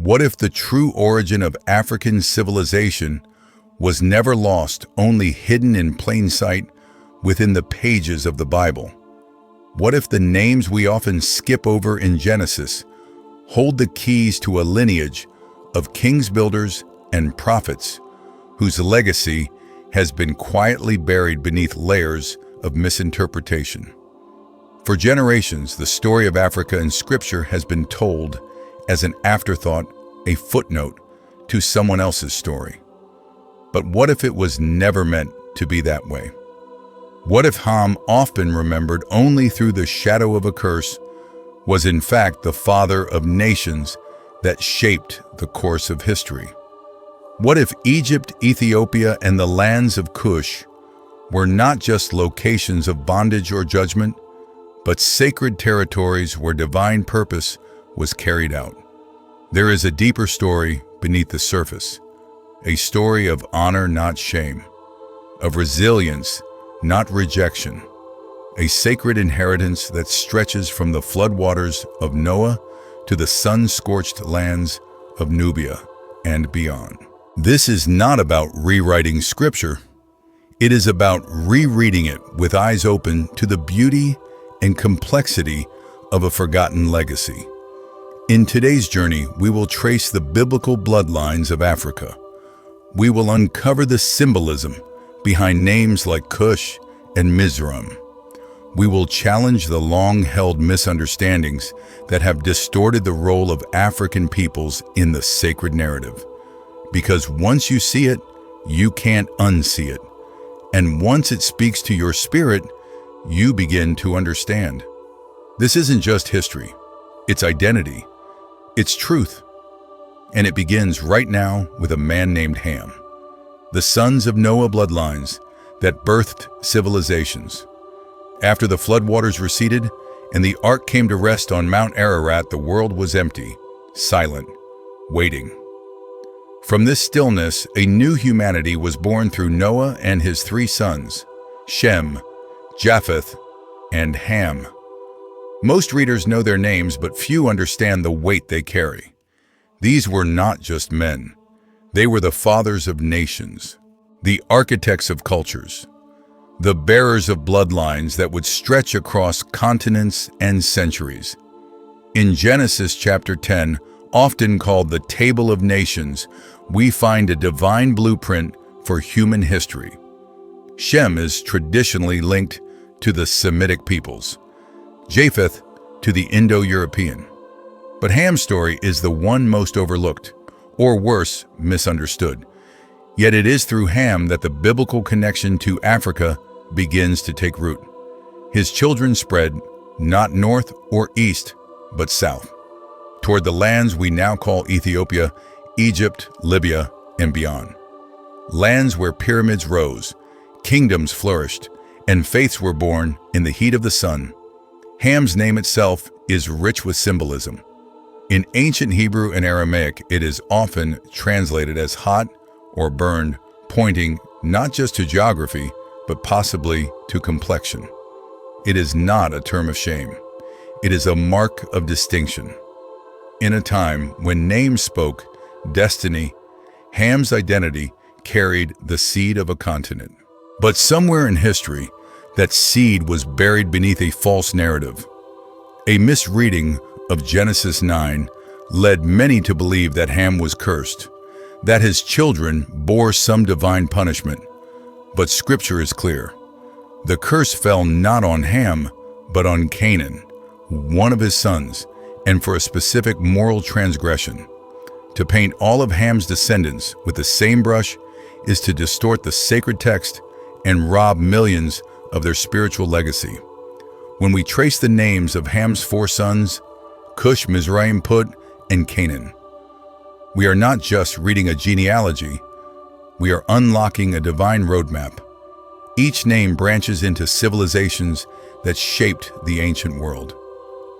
What if the true origin of African civilization was never lost, only hidden in plain sight within the pages of the Bible? What if the names we often skip over in Genesis hold the keys to a lineage of kings, builders, and prophets whose legacy has been quietly buried beneath layers of misinterpretation? For generations, the story of Africa in Scripture has been told as an afterthought, a footnote to someone else's story. But what if it was never meant to be that way? What if Ham, often remembered only through the shadow of a curse, was in fact the father of nations that shaped the course of history? What if Egypt, Ethiopia, and the lands of Cush were not just locations of bondage or judgment, but sacred territories where divine purpose was carried out? There is a deeper story beneath the surface, a story of honor, not shame, of resilience, not rejection, a sacred inheritance that stretches from the floodwaters of Noah to the sun-scorched lands of Nubia and beyond. This is not about rewriting Scripture. It is about rereading it with eyes open to the beauty and complexity of a forgotten legacy. In today's journey, we will trace the biblical bloodlines of Africa. We will uncover the symbolism behind names like Cush and Mizraim. We will challenge the long-held misunderstandings that have distorted the role of African peoples in the sacred narrative. Because once you see it, you can't unsee it. And once it speaks to your spirit, you begin to understand. This isn't just history, it's identity. It's truth, and it begins right now with a man named Ham, the sons of Noah bloodlines that birthed civilizations. After the floodwaters receded and the ark came to rest on Mount Ararat, the world was empty, silent, waiting. From this stillness, a new humanity was born through Noah and his three sons, Shem, Japheth, and Ham. Most readers know their names, but few understand the weight they carry. These were not just men. They were the fathers of nations, the architects of cultures, the bearers of bloodlines that would stretch across continents and centuries. In Genesis chapter 10, often called the Table of Nations, we find a divine blueprint for human history. Shem is traditionally linked to the Semitic peoples, Japheth to the Indo-European. But Ham's story is the one most overlooked, or worse, misunderstood. Yet it is through Ham that the biblical connection to Africa begins to take root. His children spread, not north or east, but south, toward the lands we now call Ethiopia, Egypt, Libya, and beyond. Lands where pyramids rose, kingdoms flourished, and faiths were born in the heat of the sun. Ham's name itself is rich with symbolism. In ancient Hebrew and Aramaic, it is often translated as hot or burned, pointing not just to geography, but possibly to complexion. It is not a term of shame. It is a mark of distinction. In a time when names spoke destiny, Ham's identity carried the seed of a continent. But somewhere in history, that seed was buried beneath a false narrative. A misreading of Genesis 9 led many to believe that Ham was cursed, that his children bore some divine punishment. But Scripture is clear. The curse fell not on Ham, but on Canaan, one of his sons, and for a specific moral transgression. To paint all of Ham's descendants with the same brush is to distort the sacred text and rob millions of their spiritual legacy. When we trace the names of Ham's four sons, Cush, Mizraim, Put, and Canaan, we are not just reading a genealogy, we are unlocking a divine roadmap. Each name branches into civilizations that shaped the ancient world.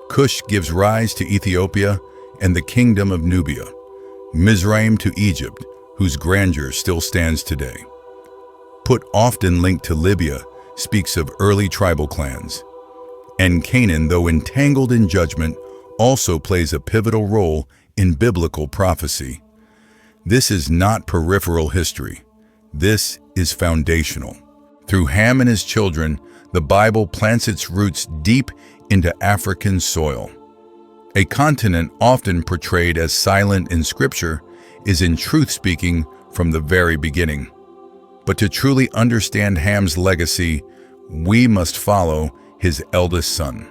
Cush gives rise to Ethiopia and the kingdom of Nubia, Mizraim to Egypt, whose grandeur still stands today. Put, often linked to Libya, speaks of early tribal clans. And Canaan, though entangled in judgment, also plays a pivotal role in biblical prophecy. This is not peripheral history. This is foundational. Through Ham and his children, the Bible plants its roots deep into African soil. A continent often portrayed as silent in Scripture is in truth speaking from the very beginning. But to truly understand Ham's legacy, we must follow his eldest son,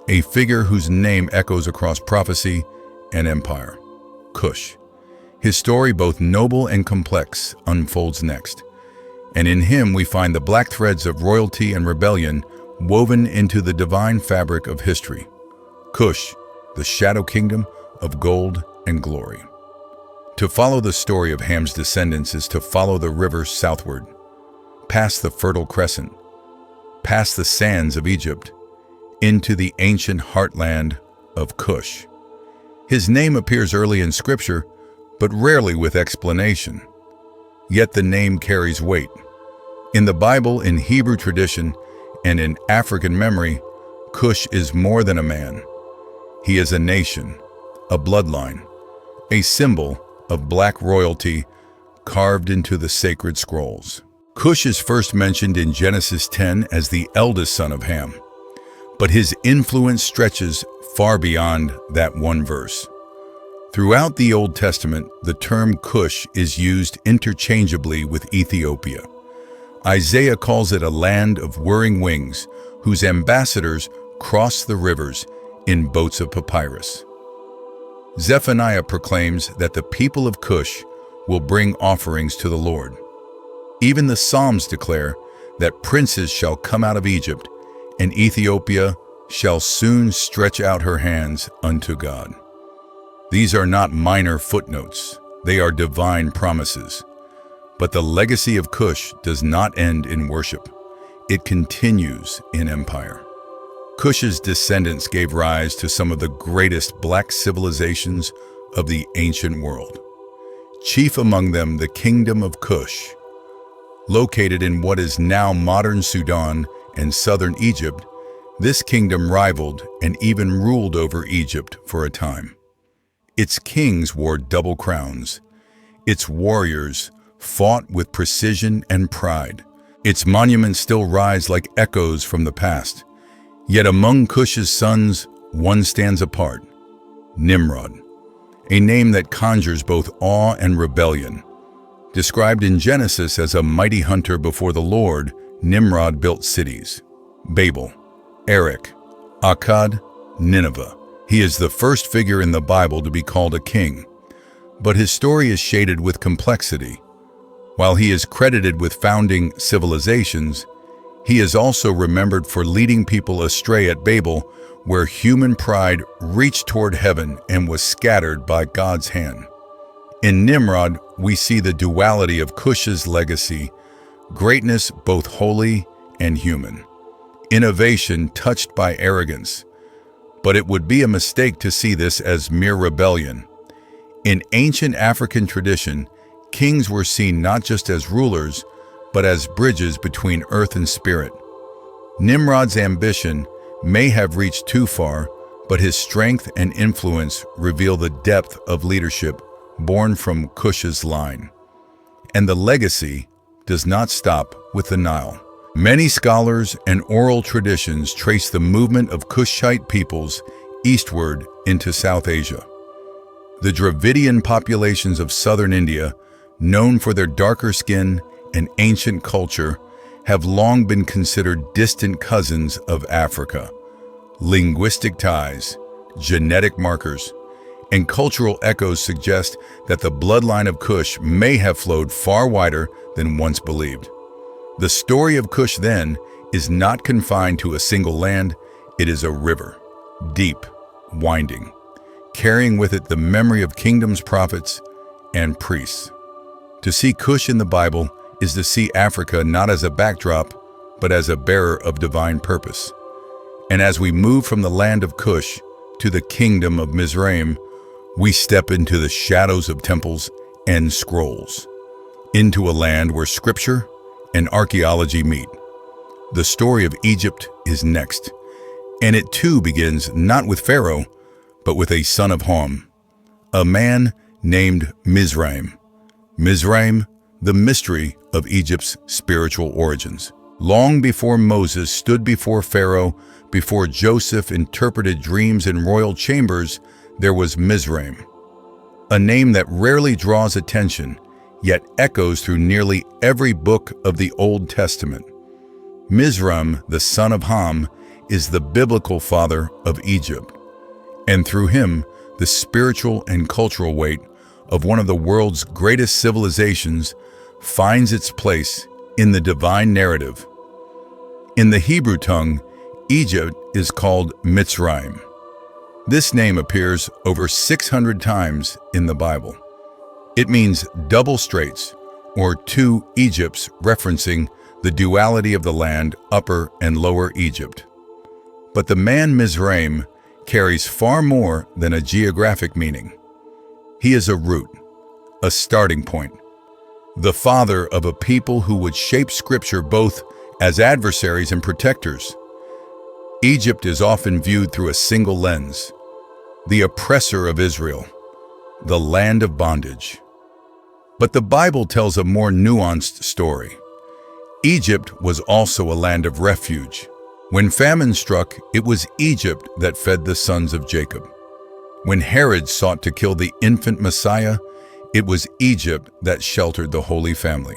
a figure whose name echoes across prophecy and empire, Cush. His story, both noble and complex, unfolds next. And in him we find the black threads of royalty and rebellion woven into the divine fabric of history. Cush, the shadow kingdom of gold and glory. To follow the story of Ham's descendants is to follow the river southward, past the Fertile Crescent, past the sands of Egypt, into the ancient heartland of Cush. His name appears early in Scripture, but rarely with explanation. Yet the name carries weight. In the Bible, in Hebrew tradition, and in African memory, Cush is more than a man. He is a nation, a bloodline, a symbol of black royalty carved into the sacred scrolls. Cush is first mentioned in Genesis 10 as the eldest son of Ham, but his influence stretches far beyond that one verse. Throughout the Old Testament, the term Cush is used interchangeably with Ethiopia. Isaiah calls it a land of whirring wings, whose ambassadors cross the rivers in boats of papyrus. Zephaniah proclaims that the people of Cush will bring offerings to the Lord. Even the Psalms declare that princes shall come out of Egypt, and Ethiopia shall soon stretch out her hands unto God. These are not minor footnotes, they are divine promises. But the legacy of Cush does not end in worship. It continues in empire. Cush's descendants gave rise to some of the greatest black civilizations of the ancient world. Chief among them, the Kingdom of Cush. Located in what is now modern Sudan and southern Egypt, this kingdom rivaled and even ruled over Egypt for a time. Its kings wore double crowns. Its warriors fought with precision and pride. Its monuments still rise like echoes from the past. Yet among Cush's sons, one stands apart, Nimrod, a name that conjures both awe and rebellion. Described in Genesis as a mighty hunter before the Lord, Nimrod built cities: Babel, Erech, Akkad, Nineveh. He is the first figure in the Bible to be called a king, but his story is shaded with complexity. While he is credited with founding civilizations, he is also remembered for leading people astray at Babel, where human pride reached toward heaven and was scattered by God's hand. In Nimrod, we see the duality of Cush's legacy, greatness both holy and human, innovation touched by arrogance. But it would be a mistake to see this as mere rebellion. In ancient African tradition, kings were seen not just as rulers, but as bridges between earth and spirit. Nimrod's ambition may have reached too far, but his strength and influence reveal the depth of leadership born from Cush's line. And the legacy does not stop with the Nile. Many scholars and oral traditions trace the movement of Cushite peoples eastward into South Asia. The Dravidian populations of southern India, known for their darker skin and ancient culture, have long been considered distant cousins of Africa. Linguistic ties, genetic markers, and cultural echoes suggest that the bloodline of Cush may have flowed far wider than once believed. The story of Cush, then, is not confined to a single land. It is a river, deep, winding, carrying with it the memory of kingdoms, prophets, and priests. To see Cush in the Bible is to see Africa not as a backdrop, but as a bearer of divine purpose. And as we move from the land of Cush to the kingdom of Mizraim, we step into the shadows of temples and scrolls, into a land where scripture and archaeology meet. The story of Egypt is next, and it too begins not with Pharaoh, but with a son of Ham, A man named Mizraim. Mizraim, the mystery of Egypt's spiritual origins. Long before Moses stood before Pharaoh, before Joseph interpreted dreams in royal chambers, there was Mizraim. A name that rarely draws attention, yet echoes through nearly every book of the Old Testament. Mizraim, the son of Ham, is the biblical father of Egypt, and through him, the spiritual and cultural weight of one of the world's greatest civilizations finds its place in the divine narrative. In the Hebrew tongue, Egypt is called Mizraim. This name appears over 600 times in the Bible. It means double straits, or two Egypts, referencing the duality of the land, Upper and Lower Egypt. But the man Mizraim carries far more than a geographic meaning. He is a root, a starting point, the father of a people who would shape Scripture both as adversaries and protectors. Egypt is often viewed through a single lens: the oppressor of Israel, the land of bondage. But the Bible tells a more nuanced story. Egypt was also a land of refuge. When famine struck, it was Egypt that fed the sons of Jacob. When Herod sought to kill the infant Messiah, it was Egypt that sheltered the Holy Family.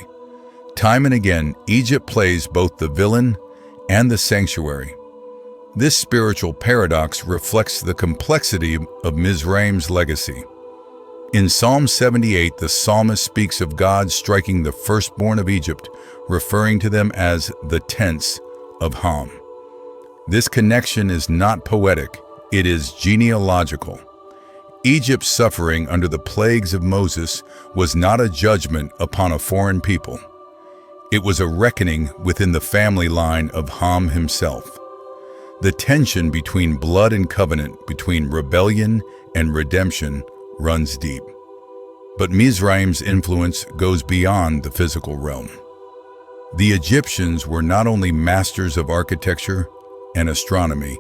Time and again, Egypt plays both the villain and the sanctuary. This spiritual paradox reflects the complexity of Mizraim's legacy. In Psalm 78, the psalmist speaks of God striking the firstborn of Egypt, referring to them as the tents of Ham. This connection is not poetic, it is genealogical. Egypt's suffering under the plagues of Moses was not a judgment upon a foreign people. It was a reckoning within the family line of Ham himself. The tension between blood and covenant, between rebellion and redemption, runs deep. But Mizraim's influence goes beyond the physical realm. The Egyptians were not only masters of architecture and astronomy,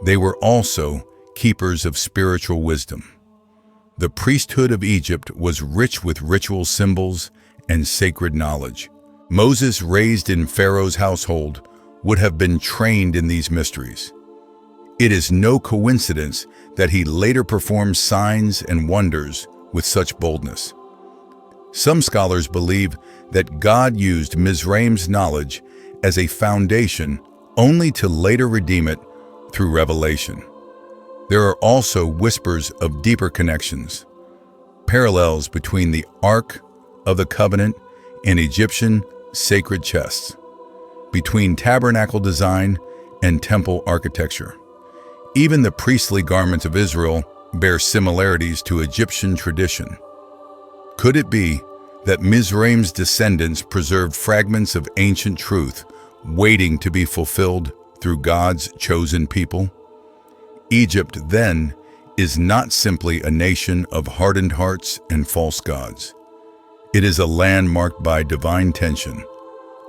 they were also keepers of spiritual wisdom. The priesthood of Egypt was rich with ritual symbols and sacred knowledge. Moses, raised in Pharaoh's household, would have been trained in these mysteries. It is no coincidence that he later performed signs and wonders with such boldness. Some scholars believe that God used Mizraim's knowledge as a foundation only to later redeem it through revelation. There are also whispers of deeper connections, parallels between the Ark of the Covenant and Egyptian sacred chests, between tabernacle design and temple architecture. Even the priestly garments of Israel bear similarities to Egyptian tradition. Could it be that Mizraim's descendants preserved fragments of ancient truth waiting to be fulfilled through God's chosen people? Egypt, then, is not simply a nation of hardened hearts and false gods. It is a land marked by divine tension,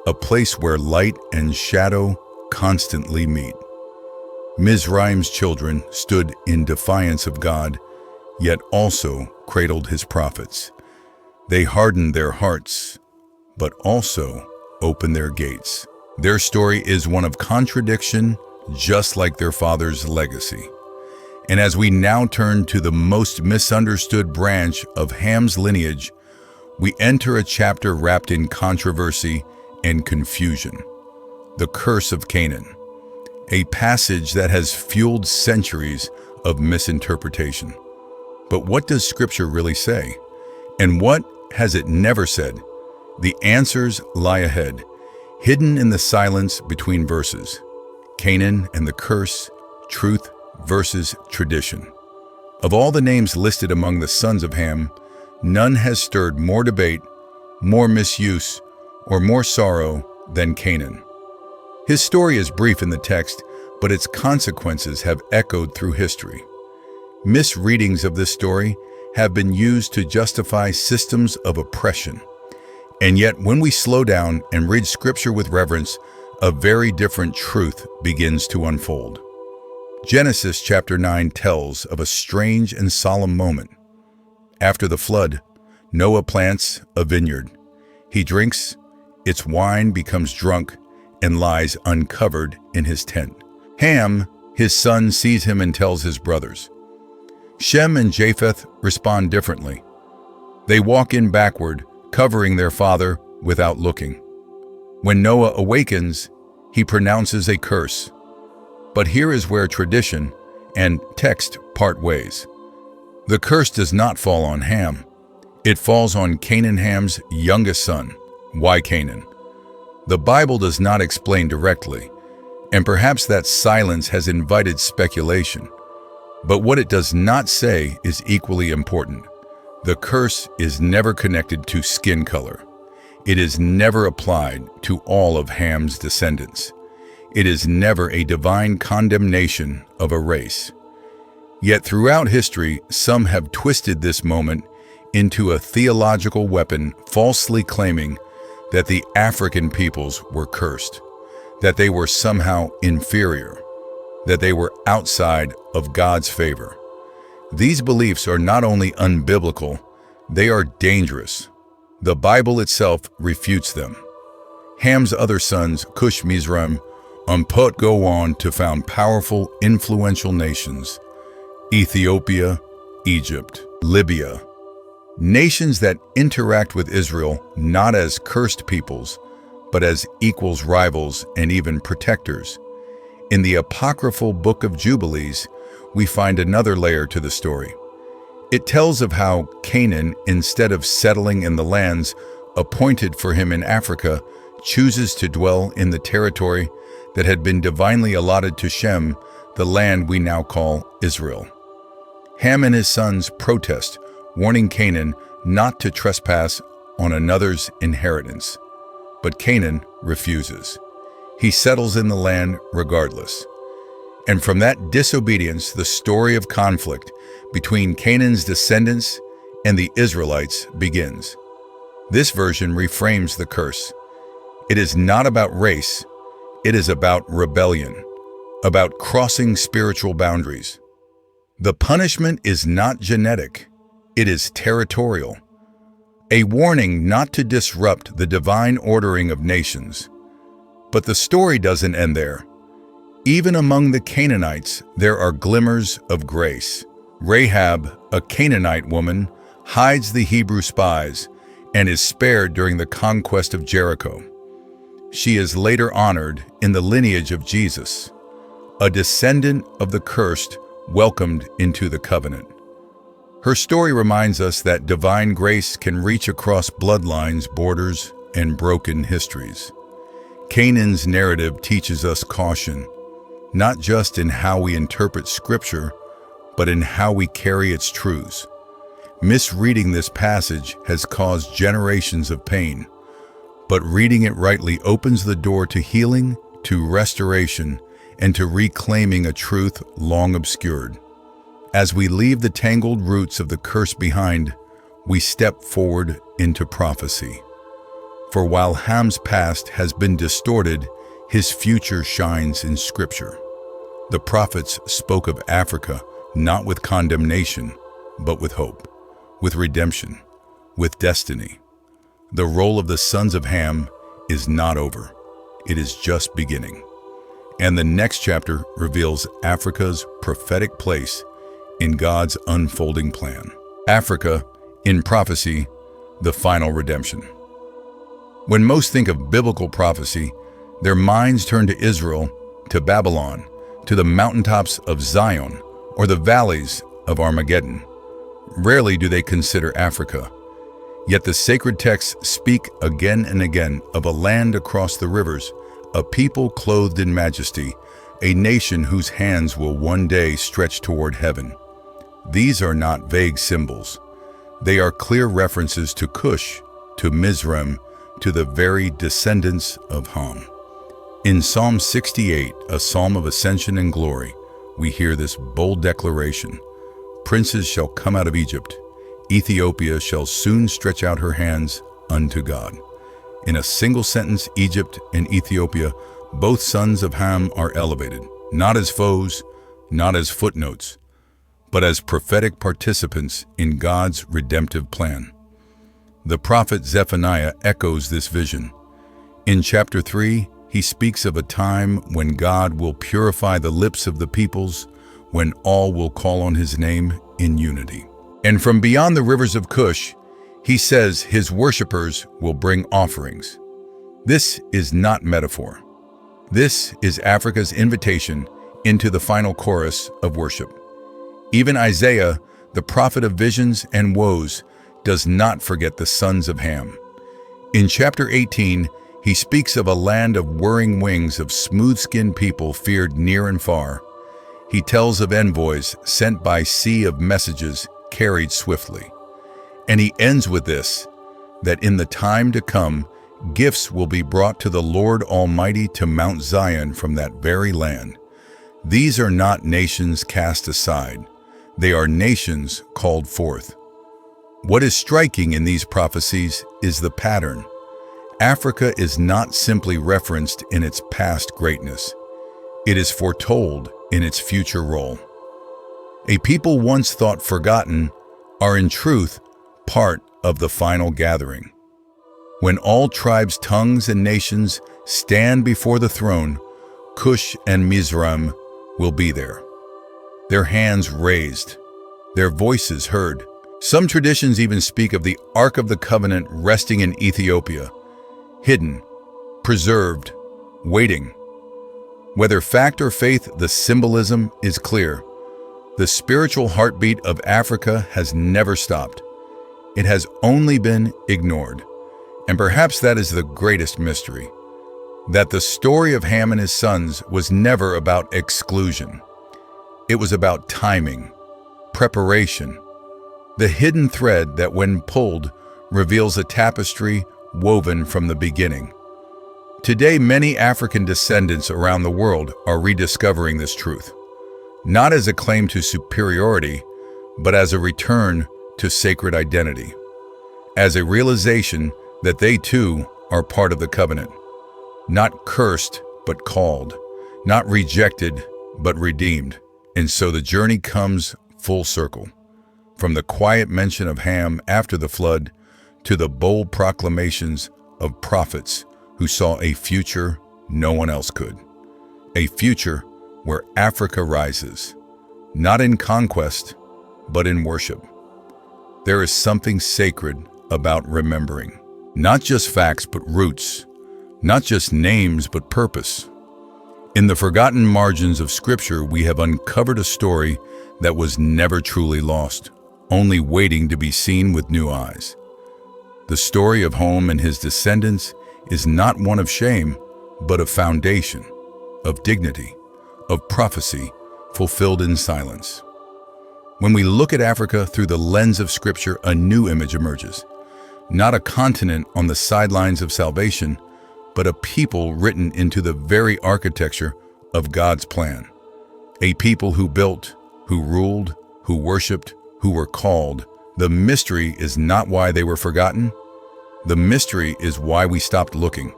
a place where light and shadow constantly meet. Mizraim's children stood in defiance of God, yet also cradled his prophets. They hardened their hearts, but also opened their gates. Their story is one of contradiction, just like their father's legacy. And as we now turn to the most misunderstood branch of Ham's lineage, we enter a chapter wrapped in controversy and confusion: the curse of Canaan, a passage that has fueled centuries of misinterpretation. But what does Scripture really say? And what has it never said? The answers lie ahead, hidden in the silence between verses. Canaan and the curse, truth versus tradition. Of all the names listed among the sons of Ham, none has stirred more debate, more misuse, or more sorrow than Canaan. His story is brief in the text, but its consequences have echoed through history. Misreadings of this story have been used to justify systems of oppression. And yet, when we slow down and read Scripture with reverence, a very different truth begins to unfold. Genesis chapter 9 tells of a strange and solemn moment. After the flood, Noah plants a vineyard. He drinks, its wine becomes drunk, and lies uncovered in his tent. Ham, his son, sees him and tells his brothers. Shem and Japheth respond differently. They walk in backward, covering their father without looking. When Noah awakens, he pronounces a curse. But here is where tradition and text part ways. The curse does not fall on Ham. It falls on Canaan, Ham's youngest son. Why Canaan? The Bible does not explain directly, and perhaps that silence has invited speculation. But what it does not say is equally important. The curse is never connected to skin color. It is never applied to all of Ham's descendants. It is never a divine condemnation of a race. Yet throughout history, some have twisted this moment into a theological weapon, falsely claiming that the African peoples were cursed, that they were somehow inferior, that they were outside of God's favor. These beliefs are not only unbiblical, they are dangerous. The Bible itself refutes them. Ham's other sons, Cush, Mizraim, and Put, go on to found powerful, influential nations: Ethiopia, Egypt, Libya. Nations that interact with Israel not as cursed peoples, but as equals, rivals, and even protectors. In the Apocryphal Book of Jubilees, we find another layer to the story. It tells of how Canaan, instead of settling in the lands appointed for him in Africa, chooses to dwell in the territory that had been divinely allotted to Shem, the land we now call Israel. Ham and his sons protest, warning Canaan not to trespass on another's inheritance. But Canaan refuses. He settles in the land regardless. And from that disobedience, the story of conflict between Canaan's descendants and the Israelites begins. This version reframes the curse. It is not about race, it is about rebellion, about crossing spiritual boundaries. The punishment is not genetic, it is territorial. A warning not to disrupt the divine ordering of nations. But the story doesn't end there. Even among the Canaanites, there are glimmers of grace. Rahab, a Canaanite woman, hides the Hebrew spies and is spared during the conquest of Jericho. She is later honored in the lineage of Jesus, a descendant of the cursed welcomed into the covenant. Her story reminds us that divine grace can reach across bloodlines, borders, and broken histories. Canaan's narrative teaches us caution, not just in how we interpret Scripture, but in how we carry its truths. Misreading this passage has caused generations of pain, but reading it rightly opens the door to healing, to restoration, and to reclaiming a truth long obscured. As we leave the tangled roots of the curse behind, we step forward into prophecy. For while Ham's past has been distorted, his future shines in Scripture. The prophets spoke of Africa not with condemnation, but with hope, with redemption, with destiny. The role of the sons of Ham is not over. It is just beginning. And the next chapter reveals Africa's prophetic place in God's unfolding plan. Africa, in prophecy, the final redemption. When most think of biblical prophecy, their minds turn to Israel, to Babylon, to the mountaintops of Zion, or the valleys of Armageddon. Rarely do they consider Africa. Yet the sacred texts speak again and again of a land across the rivers, a people clothed in majesty, a nation whose hands will one day stretch toward heaven. These are not vague symbols. They are clear references to Cush, to Mizraim, to the very descendants of Ham. In Psalm 68, a psalm of ascension and glory, we hear this bold declaration: "Princes shall come out of Egypt. Ethiopia shall soon stretch out her hands unto God." In a single sentence, Egypt and Ethiopia, both sons of Ham, are elevated, not as foes, not as footnotes, but as prophetic participants in God's redemptive plan. The prophet Zephaniah echoes this vision. In chapter 3, he speaks of a time when God will purify the lips of the peoples, when all will call on his name in unity. And from beyond the rivers of Cush, he says his worshipers will bring offerings. This is not metaphor. This is Africa's invitation into the final chorus of worship. Even Isaiah, the prophet of visions and woes, does not forget the sons of Ham. In chapter 18, he speaks of a land of whirring wings of smooth-skinned people feared near and far. He tells of envoys sent by sea of messages carried swiftly. And he ends with this, that in the time to come, gifts will be brought to the Lord Almighty to Mount Zion from that very land. These are not nations cast aside. They are nations called forth. What is striking in these prophecies is the pattern. Africa is not simply referenced in its past greatness. It is foretold in its future role. A people once thought forgotten are in truth part of the final gathering. When all tribes, tongues, and nations stand before the throne, Cush and Mizraim will be there. Their hands raised, their voices heard. Some traditions even speak of the Ark of the Covenant resting in Ethiopia, hidden, preserved, waiting. Whether fact or faith, the symbolism is clear. The spiritual heartbeat of Africa has never stopped. It has only been ignored. And perhaps that is the greatest mystery, that the story of Ham and his sons was never about exclusion. It was about timing, preparation, the hidden thread that, when pulled, reveals a tapestry woven from the beginning. Today, many African descendants around the world are rediscovering this truth, not as a claim to superiority, but as a return to sacred identity, as a realization that they too are part of the covenant, not cursed but called, not rejected but redeemed. And so the journey comes full circle, from the quiet mention of Ham after the flood to the bold proclamations of prophets who saw a future no one else could, a future where Africa rises, not in conquest, but in worship. There is something sacred about remembering. Not just facts, but roots. Not just names, but purpose. In the forgotten margins of Scripture, we have uncovered a story that was never truly lost, only waiting to be seen with new eyes. The story of Ham and his descendants is not one of shame, but of foundation, of dignity, of prophecy fulfilled in silence. When we look at Africa through the lens of Scripture, a new image emerges. Not a continent on the sidelines of salvation, but a people written into the very architecture of God's plan. A people who built, who ruled, who worshiped, who were called. The mystery is not why they were forgotten. The mystery is why we stopped looking.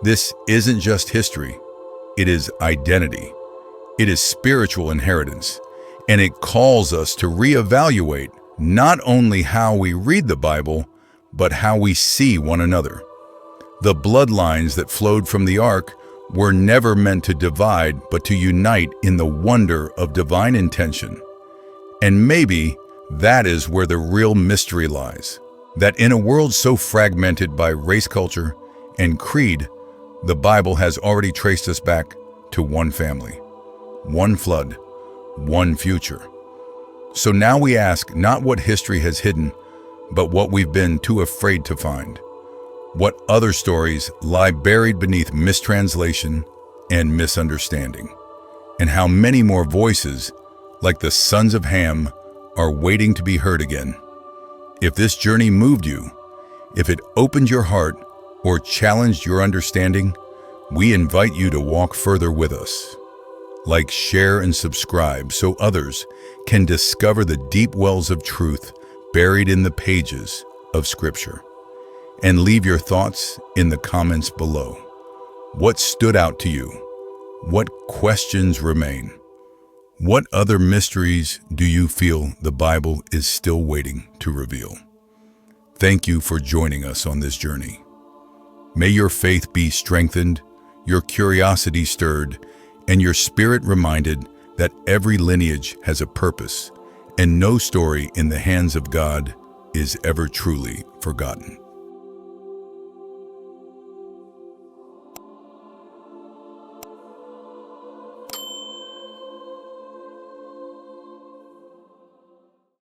This isn't just history. It is identity. It is spiritual inheritance. And it calls us to reevaluate not only how we read the Bible, but how we see one another. The bloodlines that flowed from the ark were never meant to divide, but to unite in the wonder of divine intention. And maybe that is where the real mystery lies, that in a world so fragmented by race culture and creed, the Bible has already traced us back to one family, one flood, one future. So now we ask not what history has hidden, but what we've been too afraid to find. What other stories lie buried beneath mistranslation and misunderstanding, and how many more voices, like the sons of Ham, are waiting to be heard again. If this journey moved you, if it opened your heart or challenged your understanding, we invite you to walk further with us. Like, share, and subscribe so others can discover the deep wells of truth buried in the pages of Scripture. And leave your thoughts in the comments below. What stood out to you? What questions remain? What other mysteries do you feel the Bible is still waiting to reveal? Thank you for joining us on this journey. May your faith be strengthened, your curiosity stirred, and your spirit reminded that every lineage has a purpose, and no story in the hands of God is ever truly forgotten.